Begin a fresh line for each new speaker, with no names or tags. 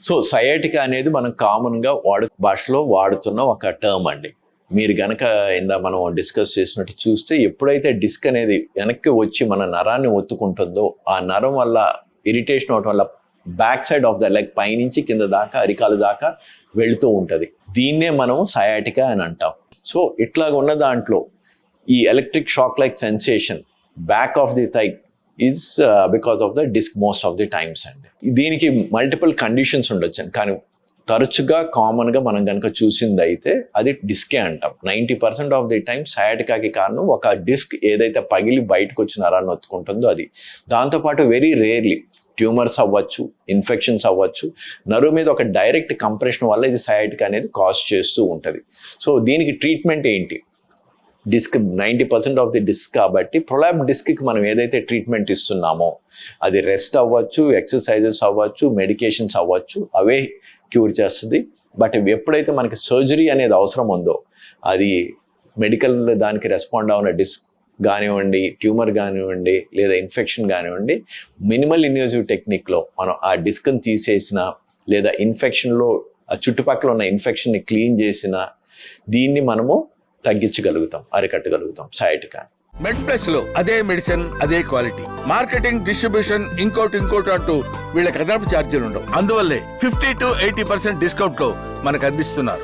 So sciatica అనేది మనం కామన్గా భాషలో వాడుతున్న ఒక టర్మ్ అండి. మీరు గనక మనం డిస్కస్ చేసినట్టు చూస్తే ఎప్పుడైతే డిస్క్ అనేది వెనక్కి వచ్చి మన నరాన్ని ఒత్తుకుంటుందో ఆ నరం వల్ల ఇరిటేషన్ అవటం వల్ల back side of the leg పైనుంచి కింద దాకా అరికాలు దాకా వెళుతూ ఉంటుంది. దీన్నే మనం సయాటికా అని అంటాం. సో ఇట్లాగ ఉన్న దాంట్లో ఈ electric shock like sensation back of the thigh is because of the disc most of the times అండి. దీనికి మల్టిపుల్ కండిషన్స్ ఉండొచ్చు, కానీ తరచుగా కామన్గా మనం కనుక చూసింది అయితే అది డిస్కే అంటాం. 90% ఆఫ్ ది టైమ్ సయాటికాకి కారణం ఒక డిస్క్ ఏదైతే పగిలి బయటకు వచ్చి నరాన్ని ఒత్తుకుంటుందో అది. దాంతోపాటు వెరీ రేర్లీ ట్యూమర్స్ అవ్వచ్చు, ఇన్ఫెక్షన్స్ అవ్వచ్చు, నరువు మీద ఒక డైరెక్ట్ కంప్రెషన్ వల్ల ఇది సయాటికా అనేది కాజ్ చేస్తూ ఉంటుంది. సో దీనికి ట్రీట్మెంట్ ఏంటి? డిస్క్ 90% ఆఫ్ ది డిస్క్ కాబట్టి ప్రొలాప్ డిస్క్కి మనం ఏదైతే ట్రీట్మెంట్ ఇస్తున్నామో అది రెస్ట్ అవ్వచ్చు, ఎక్సర్సైజెస్ అవ్వచ్చు, మెడికేషన్స్ అవ్వచ్చు, అవే క్యూర్ చేస్తుంది. బట్ ఎప్పుడైతే మనకి సర్జరీ అనేది అవసరం ఉందో అది మెడికల్ దానికి రెస్పాండ్ అవున డిస్క్ కానివ్వండి, ట్యూమర్ కానివ్వండి, లేదా ఇన్ఫెక్షన్ కానివ్వండి, మినిమల్ ఇన్వేజివ్ టెక్నిక్లో మనం ఆ డిస్క్ని తీసేసిన లేదా ఇన్ఫెక్షన్లో ఆ చుట్టుపక్కల ఉన్న ఇన్ఫెక్షన్ని క్లీన్ చేసిన దీన్ని మనము తగ్గించగలుగుతాం, అరికట్టగలుగుతాం సయాటికా.
మెడ్ ప్లస్ లో అదే మెడిసిన్ అదే క్వాలిటీ, మార్కెటింగ్, డిస్ట్రిబ్యూషన్, ఇంకోటి అంటూ వీళ్ళకి అదనపు ఛార్జీలు ఉండవు. అందువల్లే 50 to 80% డిస్కౌంట్ లో మనకు అందిస్తున్నారు.